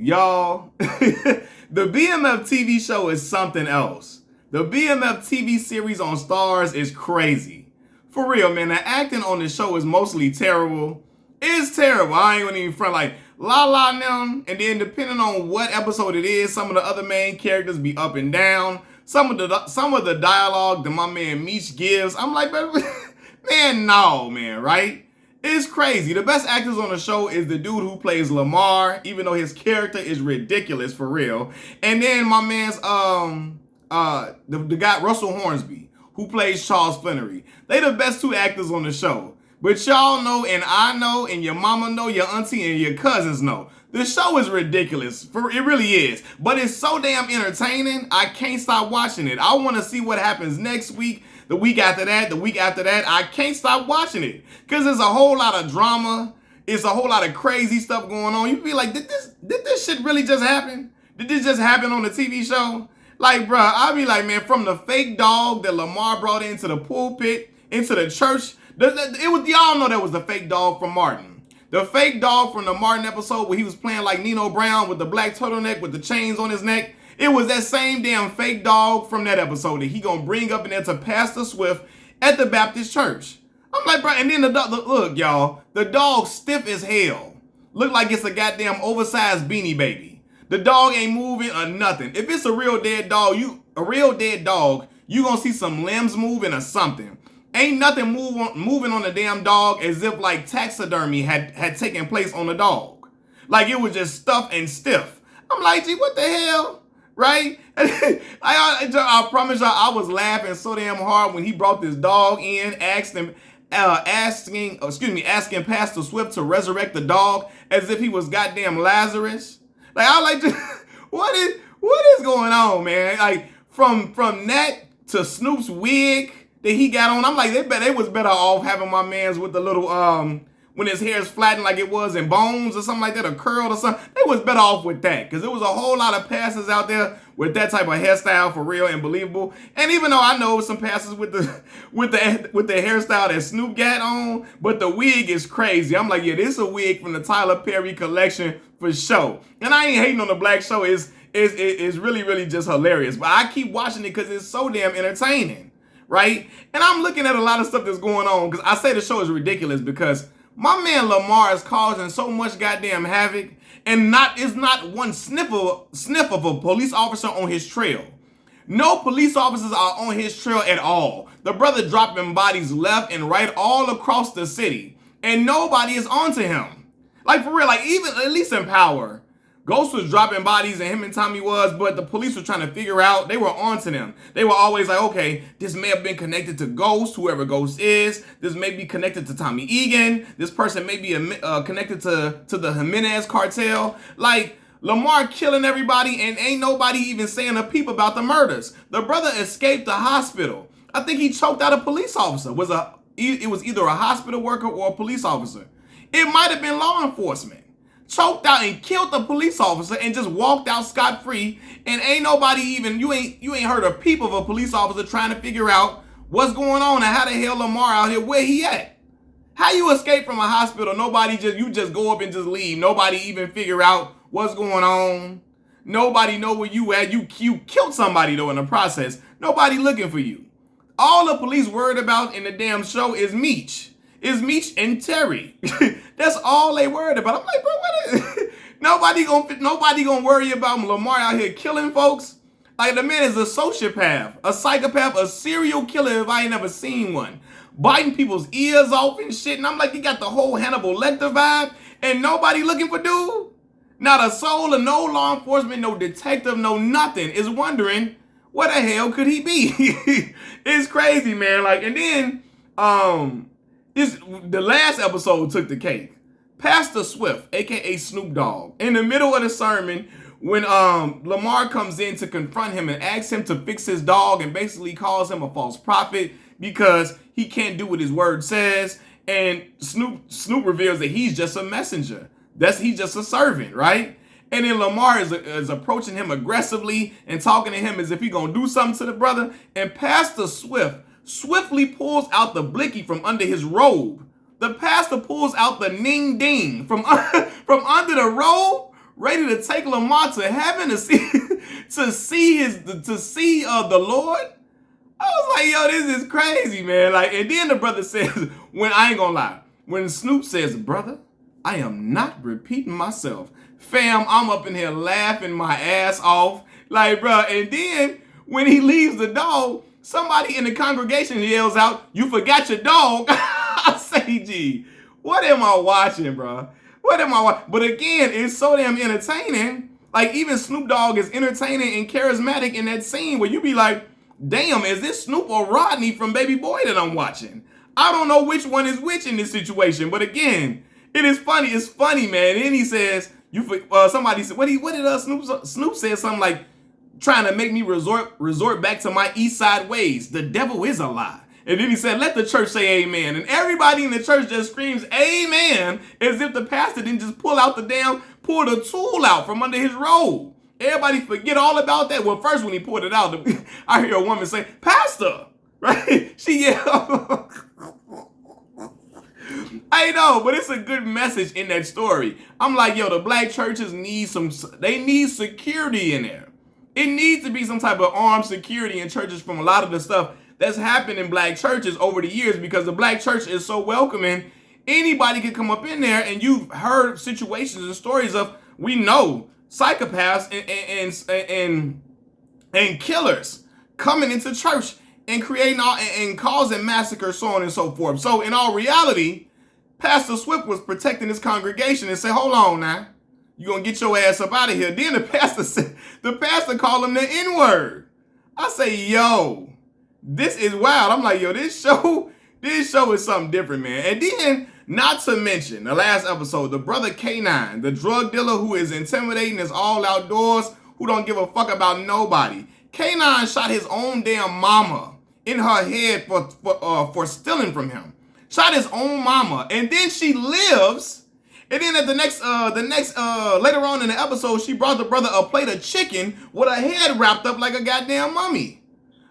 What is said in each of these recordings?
Y'all, the BMF TV show is something else. The BMF TV series on Stars is crazy. For real, man, the acting on the show is mostly terrible. It's terrible. I ain't gonna even front like Lala and them, and then depending on what episode it is, some of the other main characters be up and down. Some of the dialogue that my man Meech gives, I'm like, man, no, man, right? It's crazy. The best actors on the show is the dude who plays Lamar, even though his character is ridiculous for real. And then my man's the guy Russell Hornsby, who plays Charles Flannery. They the best two actors on the show. But y'all know, and I know, and your mama know, your auntie and your cousins know. The show is ridiculous. It really is. But it's so damn entertaining, I can't stop watching it. I want to see what happens next week, the week after that, the week after that. I can't stop watching it. Because there's a whole lot of drama. It's a whole lot of crazy stuff going on. You be like, did this shit really just happen? Did this just happen on the TV show? Like, bruh, I be like, man, from the fake dog that Lamar brought into the pulpit, into the church, y'all know that was the fake dog from Martin. The fake dog from the Martin episode where he was playing like Nino Brown with the black turtleneck with the chains on his neck. It was that same damn fake dog from that episode that he gonna bring up in there to Pastor Swift at the Baptist church. I'm like, bro, and then the dog, look, y'all, the dog stiff as hell. Look like it's a goddamn oversized Beanie Baby. The dog ain't moving or nothing. If it's a real dead dog, you gonna see some limbs moving or something. Ain't nothing moving on the damn dog as if like taxidermy had taken place on the dog. Like it was just stuffed and stiff. I'm like, gee, what the hell? Right? I promise y'all, I was laughing so damn hard when he brought this dog in, asking Pastor Swift to resurrect the dog as if he was goddamn Lazarus. Like I like, what is going on, man? Like from that to Snoop's wig that he got on, I'm like, they was better off having my man's with the little when his hair is flattened like it was in Bones or something like that, or curled or something. They was better off with that, because there was a whole lot of pastors out there with that type of hairstyle for real and believable. And even though I know some pastors with the hairstyle that Snoop got on, but the wig is crazy. I'm like, yeah, this is a wig from the Tyler Perry collection for sure. And I ain't hating on the black show. It's really, really just hilarious. But I keep watching it because it's so damn entertaining. Right? And I'm looking at a lot of stuff that's going on, because I say the show is ridiculous because my man Lamar is causing so much goddamn havoc, and is not one sniff of a police officer on his trail. No police officers are on his trail at all. The brother dropping bodies left and right all across the city, and nobody is onto him. Like for real, like even at least in Power, Ghost was dropping bodies, and him and Tommy was, but the police were trying to figure out, they were onto them. They were always like, okay, this may have been connected to Ghost, whoever Ghost is. This may be connected to Tommy Egan. This person may be connected to the Jimenez cartel. Like, Lamar killing everybody, and ain't nobody even saying a peep about the murders. The brother escaped the hospital. I think he choked out a police officer. It was either a hospital worker or a police officer. It might have been law enforcement. Choked out and killed the police officer and just walked out scot-free, and ain't nobody even, you ain't heard a peep of a police officer trying to figure out what's going on and how the hell Lamar out here, where he at? How you escape from a hospital? You just go up and just leave. Nobody even figure out what's going on. Nobody know where you at. You killed somebody though in the process. Nobody looking for you. All the police worried about in the damn show is Meech. Is Meech and Terry. That's all they worried about. I'm like, bro, what is nobody gonna worry about Lamar out here killing folks? Like, the man is a sociopath, a psychopath, a serial killer if I ain't never seen one. Biting people's ears off and shit. And I'm like, you got the whole Hannibal Lecter vibe, and nobody looking for dude? Not a soul, and no law enforcement, no detective, no nothing is wondering what the hell could he be? It's crazy, man. Like, and then the last episode took the cake. Pastor Swift, aka Snoop Dogg, in the middle of the sermon, when Lamar comes in to confront him and asks him to fix his dog and basically calls him a false prophet because he can't do what his word says, and Snoop reveals that he's just a messenger. He's just a servant, right? And then Lamar is approaching him aggressively and talking to him as if he's gonna do something to the brother, and Pastor Swift swiftly pulls out the blicky from under his robe. The pastor pulls out the ning ding from under the robe, ready to take Lamar to heaven to see the Lord. I was like, yo, this is crazy, man. Like, and then the brother says, when I ain't gonna lie, when Snoop says, brother, I am not repeating myself. Fam, I'm up in here laughing my ass off. Like, bro, and then when he leaves the dog, somebody in the congregation yells out, you forgot your dog. I say, gee, what am I watching, bro? What am I watching? But again, it's so damn entertaining. Like, even Snoop Dogg is entertaining and charismatic in that scene where you be like, damn, is this Snoop or Rodney from Baby Boy that I'm watching? I don't know which one is which in this situation. But again, it is funny. It's funny, man. And then he says, somebody said, what did Snoop said something like, trying to make me resort back to my East Side ways. The devil is a lie. And then he said, let the church say amen. And everybody in the church just screams amen as if the pastor didn't just pull the tool out from under his robe. Everybody forget all about that. Well, first when he pulled it out, I hear a woman say, pastor, right? She yelled. I know, but it's a good message in that story. I'm like, yo, the black churches need security in there. It needs to be some type of armed security in churches from a lot of the stuff that's happened in black churches over the years, because the black church is so welcoming. Anybody can come up in there, and you've heard situations and stories of, we know, psychopaths and killers coming into church and creating and causing massacres, so on and so forth. So in all reality, Pastor Swift was protecting his congregation and said, hold on now. You're going to get your ass up out of here. Then the pastor called him the N-word. I say, yo, this is wild. I'm like, yo, this show is something different, man. And then, not to mention, the last episode, the brother K9, the drug dealer who is intimidating us all outdoors, who don't give a fuck about nobody. K9 shot his own damn mama in her head for stealing from him. Shot his own mama. And then she lives. And then at later on in the episode, she brought the brother a plate of chicken with her head wrapped up like a goddamn mummy.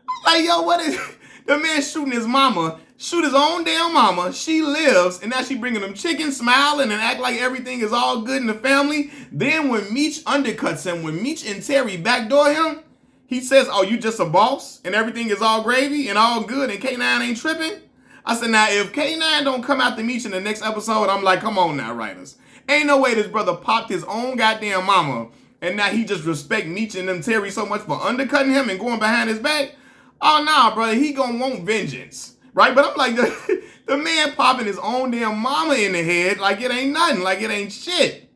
I'm like, yo, what is the man shooting his mama, shoot his own damn mama, she lives, and now she bringing him chicken, smiling, and act like everything is all good in the family. Then when Meech undercuts him, when Meech and Terry backdoor him, he says, oh, you just a boss, and everything is all gravy and all good, and K9 ain't tripping? I said, now, if K9 don't come out to Meech in the next episode, I'm like, come on now, writers. Ain't no way this brother popped his own goddamn mama, and now he just respect Meech and them Terry so much for undercutting him and going behind his back. Oh, nah, brother, he gonna want vengeance, right? But I'm like, the man popping his own damn mama in the head like it ain't nothing, like it ain't shit.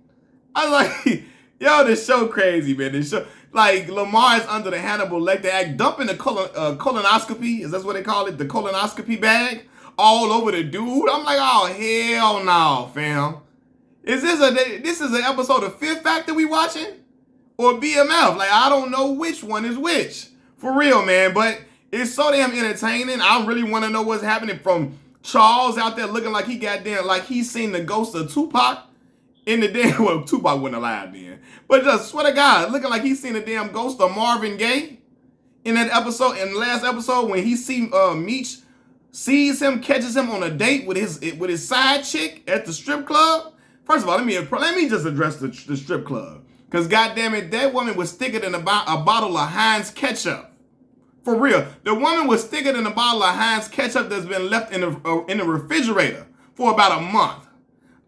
I was like, yo, this show crazy, man. This show, like, Lamar is under the Hannibal Lecter Act, dumping the colonoscopy, is that what they call it? The colonoscopy bag all over the dude. I'm like, oh, hell no, fam. This is an episode of Fifth Factor we watching? Or BMF? Like, I don't know which one is which. For real, man. But it's so damn entertaining. I really want to know what's happening from Charles out there looking like he goddamn, like he's seen the ghost of Tupac in the damn, well, Tupac wasn't alive then. But just swear to God, looking like he's seen the damn ghost of Marvin Gaye in that episode, in the last episode when he Meech sees him, catches him on a date with his side chick at the strip club. First of all, let me just address the strip club. Because goddamn it, that woman was thicker than a bottle of Heinz ketchup. For real. The woman was thicker than a bottle of Heinz ketchup that's been left in the refrigerator for about a month.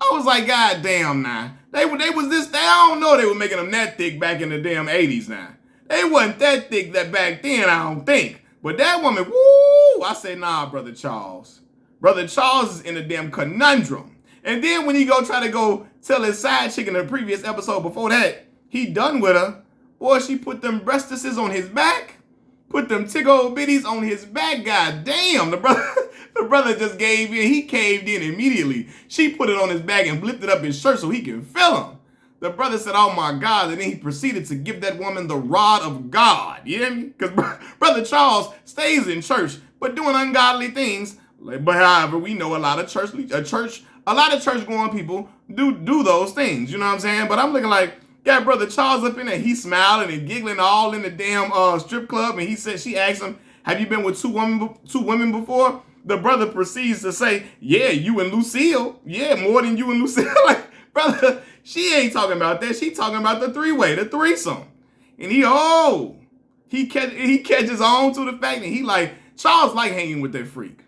I was like, God damn now. I don't know they were making them that thick back in the damn 80s now. They wasn't that thick that back then, I don't think. But that woman, woo! I say, nah, Brother Charles. Brother Charles is in a damn conundrum. And then when he try to go tell his side chick in the previous episode before that, he done with her. Boy, she put them breastises on his back. Put them tick old bitties on his back. God damn, the brother just gave in. He caved in immediately. She put it on his back and lifted up his shirt so he can feel him. The brother said, oh my God, and then he proceeded to give that woman the rod of God. You hear me? Because Brother Charles stays in church, but doing ungodly things. But however, we know a lot of church going people do those things. You know what I'm saying? But I'm looking like, got Brother Charles up in there. He's smiling and giggling all in the damn strip club. And she asked him, have you been with two women before? The brother proceeds to say, yeah, you and Lucille. Yeah, more than you and Lucille. Like, brother, She ain't talking about that. She talking about the three-way, the threesome. And he catches on to the fact that he like, Charles like hanging with that freak.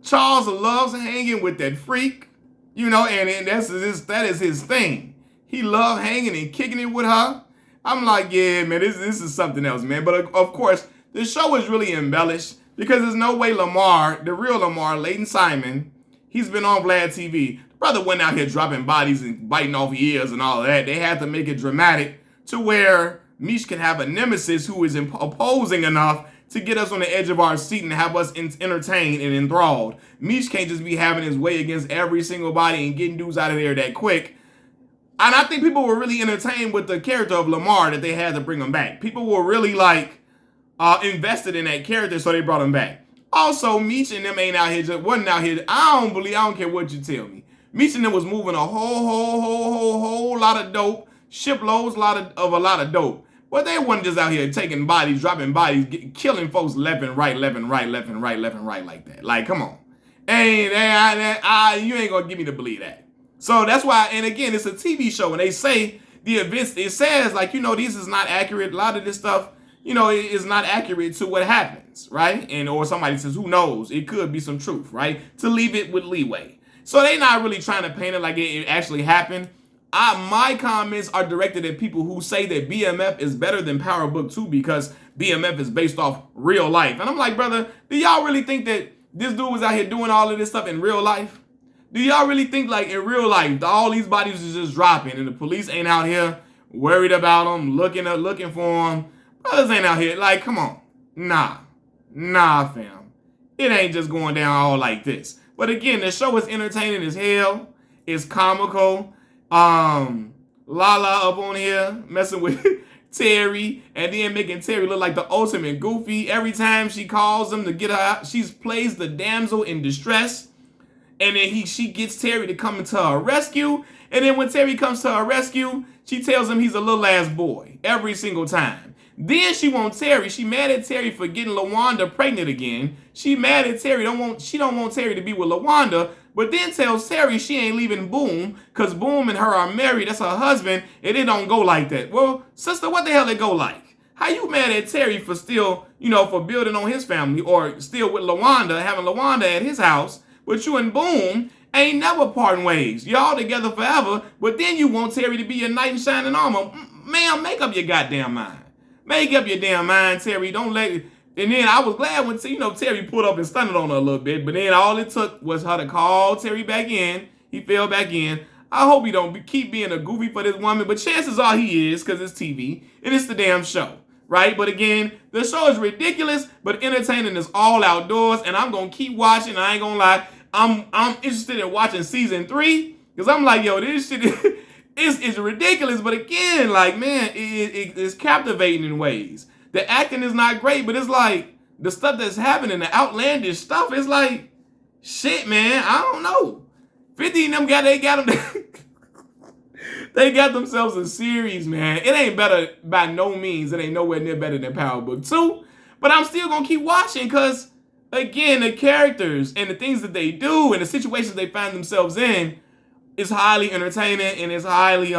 Charles loves hanging with that freak, you know, and that is his thing. He loved hanging and kicking it with her. I'm like, yeah, man, this is something else, man. But of course, the show is really embellished because there's no way Lamar, the real Lamar, Layton Simon, he's been on Vlad TV. The brother went out here dropping bodies and biting off ears and all of that. They had to make it dramatic to where Mish can have a nemesis who is opposing enough to get us on the edge of our seat and have us entertained and enthralled. Mish can't just be having his way against every single body and getting dudes out of there that quick. And I think people were really entertained with the character of Lamar that they had to bring him back. People were really like invested in that character, so they brought him back. Also, Meech and them ain't out here, wasn't out here. I don't care what you tell me. Meech and them was moving a whole lot of dope, shiploads, of a lot of dope. But they wasn't just out here taking bodies, dropping bodies, killing folks left and right like that. Like, come on. You ain't gonna get me to believe that. So that's why, and again, it's a TV show, and they say the events, it says, like, you know, this is not accurate. A lot of this stuff, you know, is not accurate to what happens, right? And or somebody says, who knows? It could be some truth, right? To leave it with leeway. So they not really trying to paint it like it actually happened. My comments are directed at people who say that BMF is better than Power Book 2 because BMF is based off real life. And I'm like, brother, do y'all really think that this dude was out here doing all of this stuff in real life? Do y'all really think like in real life, all these bodies is just dropping and the police ain't out here worried about them, looking for them? Brothers ain't out here. Like, come on. Nah, fam. It ain't just going down all like this. But again, the show is entertaining as hell. It's comical. Lala up on here messing with Terry and then making Terry look like the ultimate goofy. Every time she calls him to get her out, she plays the damsel in distress. And then she gets Terry to come to her rescue. And then when Terry comes to her rescue, she tells him he's a little ass boy every single time. Then she wants Terry. She mad at Terry for getting LaWanda pregnant again. She mad at Terry. She don't want Terry to be with LaWanda. But then tells Terry she ain't leaving Boom because Boom and her are married. That's her husband. And it don't go like that. Well, sister, what the hell it go like? How you mad at Terry for still, you know, for building on his family or still with LaWanda, having LaWanda at his house? But you and Boom ain't never parting ways. Y'all together forever, but then you want Terry to be your knight in shining armor. Ma'am, make up your goddamn mind. Make up your damn mind, Terry. Don't let it. And then I was glad when, you know, Terry pulled up and stunned on her a little bit, but then all it took was her to call Terry back in. He fell back in. I hope he don't keep being a goofy for this woman, but chances are he is because it's TV and it's the damn show. Right? But again, the show is ridiculous, but entertaining is all outdoors, and I'm going to keep watching. I ain't going to lie. I'm interested in watching season 3 because I'm like, yo, this shit is ridiculous. But again, like, man, it's captivating in ways. The acting is not great, but it's like the stuff that's happening, the outlandish stuff, is like, shit, man, I don't know. 50 and them they got them. They got themselves a series, man. It ain't better by no means. It ain't nowhere near better than Power Book 2. But I'm still going to keep watching because, again, the characters and the things that they do and the situations they find themselves in is highly entertaining and it's highly,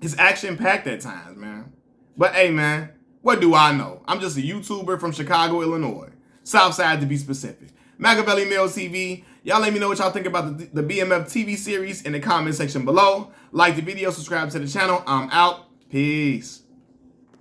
it's action-packed at times, man. But, hey, man, what do I know? I'm just a YouTuber from Chicago, Illinois. Southside to be specific. Machiavelli Mills TV. Y'all let me know what y'all think about the BMF TV series in the comment section below. Like the video, subscribe to the channel. I'm out. Peace.